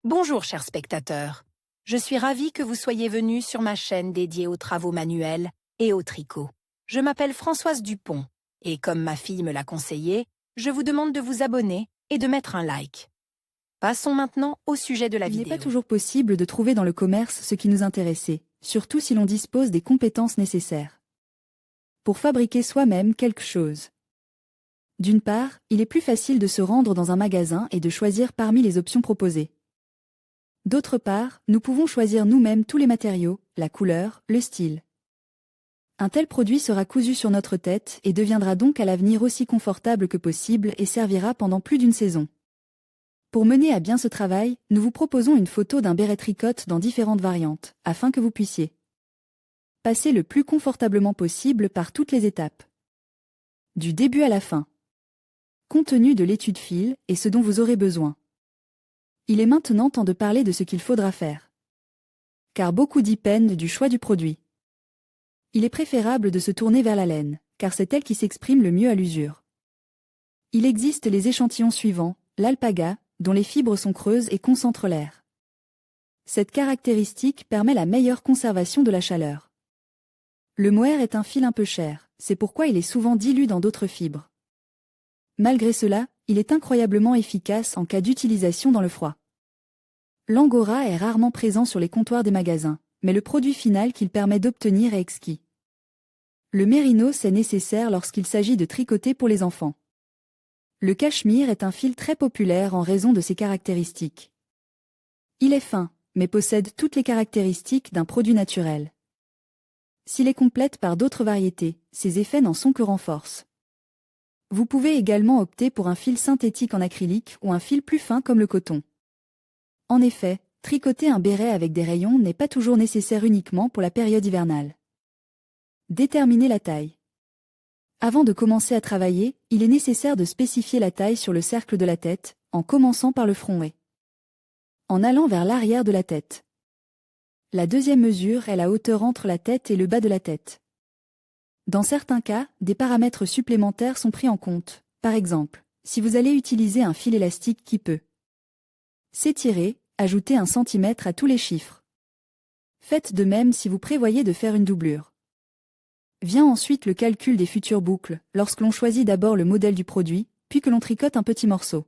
Bonjour chers spectateurs, je suis ravie que vous soyez venus sur ma chaîne dédiée aux travaux manuels et au tricot. Je m'appelle Françoise Dupont et comme ma fille me l'a conseillé, je vous demande de vous abonner et de mettre un like. Passons maintenant au sujet de la Il n'est vidéo. pas toujours possible de trouver dans le commerce ce qui nous intéressait, surtout si l'on dispose des compétences nécessaires pour fabriquer soi-même quelque chose. D'une part, il est plus facile de se rendre dans un magasin et de choisir parmi les options proposées. D'autre part, nous pouvons choisir nous-mêmes tous les matériaux, la couleur, le style. Un tel produit sera cousu sur notre tête et deviendra donc à l'avenir aussi confortable que possible et servira pendant plus d'une saison. Pour mener à bien ce travail, nous vous proposons une photo d'un béret tricote dans différentes variantes, afin que vous puissiez passer le plus confortablement possible par toutes les étapes. Du début à la fin. Compte tenu de l'étude fil et ce dont vous aurez besoin. Il est maintenant temps de parler de ce qu'il faudra faire. Car beaucoup dépendent du choix du produit. Il est préférable de se tourner vers la laine, car c'est elle qui s'exprime le mieux à l'usure. Il existe les échantillons suivants, l'alpaga, dont les fibres sont creuses et concentrent l'air. Cette caractéristique permet la meilleure conservation de la chaleur. Le mohair est un fil un peu cher, c'est pourquoi il est souvent dilué dans d'autres fibres. Malgré cela, il est incroyablement efficace en cas d'utilisation dans le froid. L'angora est rarement présent sur les comptoirs des magasins, mais le produit final qu'il permet d'obtenir est exquis. Le mérinos est nécessaire lorsqu'il s'agit de tricoter pour les enfants. Le cachemire est un fil très populaire en raison de ses caractéristiques. Il est fin, mais possède toutes les caractéristiques d'un produit naturel. S'il est complète par d'autres variétés, ses effets n'en sont que renforce. Vous pouvez également opter pour un fil synthétique en acrylique ou un fil plus fin comme le coton. En effet, tricoter un béret avec des rayons n'est pas toujours nécessaire uniquement pour la période hivernale. Déterminer la taille. Avant de commencer à travailler, il est nécessaire de spécifier la taille sur le cercle de la tête, en commençant par le front et en allant vers l'arrière de la tête. La deuxième mesure est la hauteur entre la tête et le bas de la tête. Dans certains cas, des paramètres supplémentaires sont pris en compte. Par exemple, si vous allez utiliser un fil élastique qui peut s'étirer, ajoutez 1 cm à tous les chiffres. Faites de même si vous prévoyez de faire une doublure. Vient ensuite le calcul des futures boucles, lorsque l'on choisit d'abord le modèle du produit, puis que l'on tricote un petit morceau.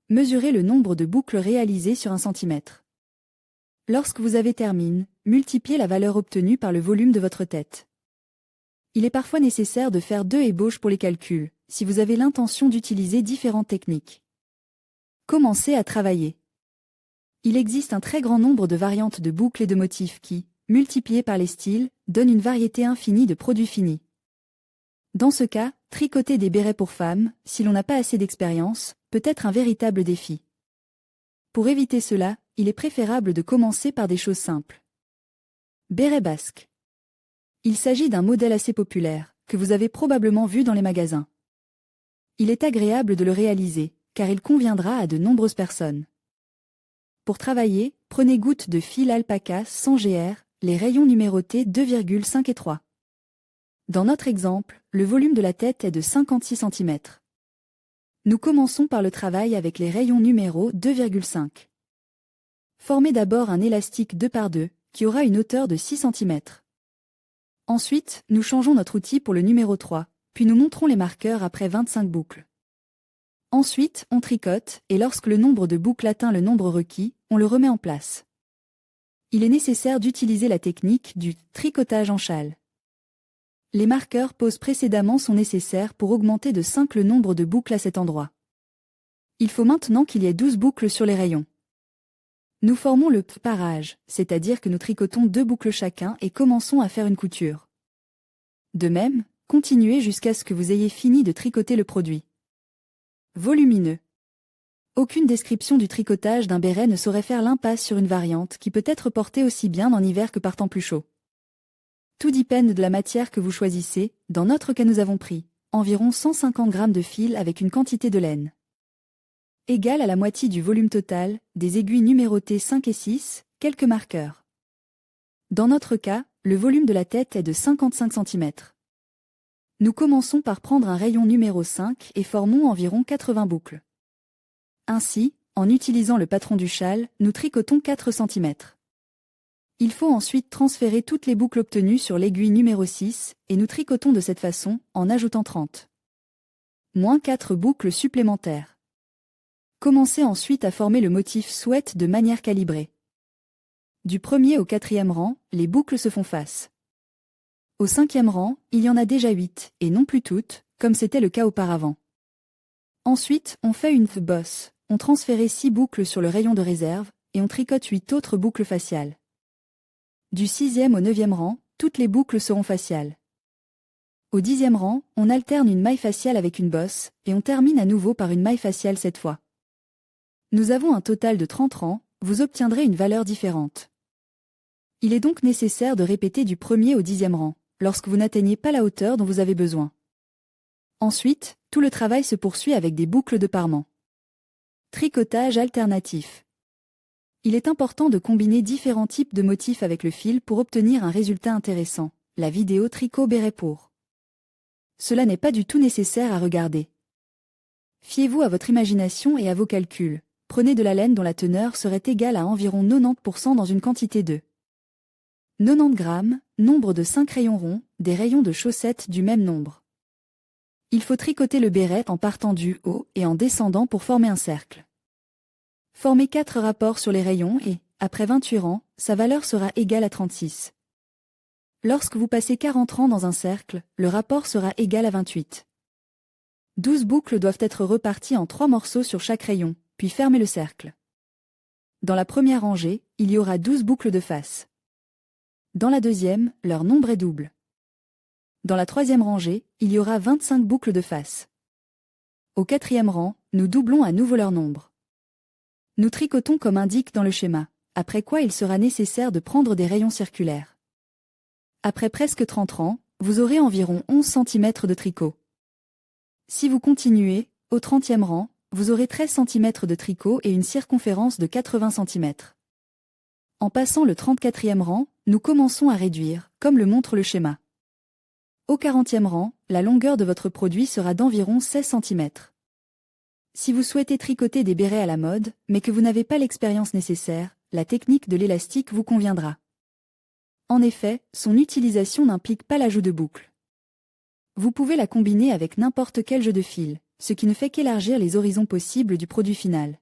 Mesurez le nombre de boucles réalisées sur 1 cm. Lorsque vous avez terminé, multipliez la valeur obtenue par le volume de votre tête. Il est parfois nécessaire de faire 2 ébauches pour les calculs, si vous avez l'intention d'utiliser différentes techniques. Commencez à travailler. Il existe un très grand nombre de variantes de boucles et de motifs qui, multipliés par les styles, donnent une variété infinie de produits finis. Dans ce cas, tricoter des bérets pour femmes, si l'on n'a pas assez d'expérience, peut être un véritable défi. Pour éviter cela, il est préférable de commencer par des choses simples. Béret basque. Il s'agit d'un modèle assez populaire, que vous avez probablement vu dans les magasins. Il est agréable de le réaliser, car il conviendra à de nombreuses personnes. Pour travailler, prenez gouttes de fil alpaca sans GR, les rayons numérotés 2,5 et 3. Dans notre exemple, le volume de la tête est de 56 cm. Nous commençons par le travail avec les rayons numéro 2,5. Formez d'abord un élastique 2 par 2, qui aura une hauteur de 6 cm. Ensuite, nous changeons notre outil pour le numéro 3, puis nous montrons les marqueurs après 25 boucles. Ensuite, on tricote, et lorsque le nombre de boucles atteint le nombre requis, on le remet en place. Il est nécessaire d'utiliser la technique du tricotage en châle. Les marqueurs posés précédemment sont nécessaires pour augmenter de 5 le nombre de boucles à cet endroit. Il faut maintenant qu'il y ait 12 boucles sur les rayons. Nous formons le parage, c'est-à-dire que nous tricotons 2 boucles chacun et commençons à faire une couture. De même, continuez jusqu'à ce que vous ayez fini de tricoter le produit. Volumineux. Aucune description du tricotage d'un béret ne saurait faire l'impasse sur une variante qui peut être portée aussi bien en hiver que par temps plus chaud. Tout dépend de la matière que vous choisissez. Dans notre cas nous avons pris environ 150 g de fil avec une quantité de laine égale à la moitié du volume total, des aiguilles numérotées 5 et 6, quelques marqueurs. Dans notre cas, le volume de la tête est de 55 cm. Nous commençons par prendre un rayon numéro 5 et formons environ 80 boucles. Ainsi, en utilisant le patron du châle, nous tricotons 4 cm. Il faut ensuite transférer toutes les boucles obtenues sur l'aiguille numéro 6 et nous tricotons de cette façon en ajoutant 30. Moins 4 boucles supplémentaires. Commencez ensuite à former le motif sweat de manière calibrée. Du premier au 4e rang, les boucles se font face. Au 5e rang, il y en a déjà 8, et non plus toutes, comme c'était le cas auparavant. Ensuite, on fait une bosse, on transfère 6 boucles sur le rayon de réserve, et on tricote 8 autres boucles faciales. Du 6e au 9e rang, toutes les boucles seront faciales. Au 10e rang, on alterne une maille faciale avec une bosse, et on termine à nouveau par une maille faciale cette fois. Nous avons un total de 30 rangs, vous obtiendrez une valeur différente. Il est donc nécessaire de répéter du 1er au 10e rang, lorsque vous n'atteignez pas la hauteur dont vous avez besoin. Ensuite, tout le travail se poursuit avec des boucles de parement. Tricotage alternatif. Il est important de combiner différents types de motifs avec le fil pour obtenir un résultat intéressant. La vidéo tricot béret pour. Cela n'est pas du tout nécessaire à regarder. Fiez-vous à votre imagination et à vos calculs. Prenez de la laine dont la teneur serait égale à environ 90% dans une quantité de 90 grammes, nombre de 5 rayons ronds, des rayons de chaussettes du même nombre. Il faut tricoter le béret en partant du haut et en descendant pour former un cercle. Formez 4 rapports sur les rayons et, après 28 rangs, sa valeur sera égale à 36. Lorsque vous passez 40 rangs dans un cercle, le rapport sera égal à 28. 12 boucles doivent être reparties en 3 morceaux sur chaque rayon, puis fermez le cercle. Dans la première rangée, il y aura 12 boucles de face. Dans la deuxième, leur nombre est double. Dans la troisième rangée, il y aura 25 boucles de face. Au 4e rang, nous doublons à nouveau leur nombre. Nous tricotons comme indique dans le schéma, après quoi il sera nécessaire de prendre des rayons circulaires. Après presque 30 rangs, vous aurez environ 11 cm de tricot. Si vous continuez, au 30e rang, vous aurez 13 cm de tricot et une circonférence de 80 cm. En passant le 34e rang, nous commençons à réduire, comme le montre le schéma. Au 40e rang, la longueur de votre produit sera d'environ 16 cm. Si vous souhaitez tricoter des bérets à la mode, mais que vous n'avez pas l'expérience nécessaire, la technique de l'élastique vous conviendra. En effet, son utilisation n'implique pas l'ajout de boucles. Vous pouvez la combiner avec n'importe quel jeu de fil, ce qui ne fait qu'élargir les horizons possibles du produit final.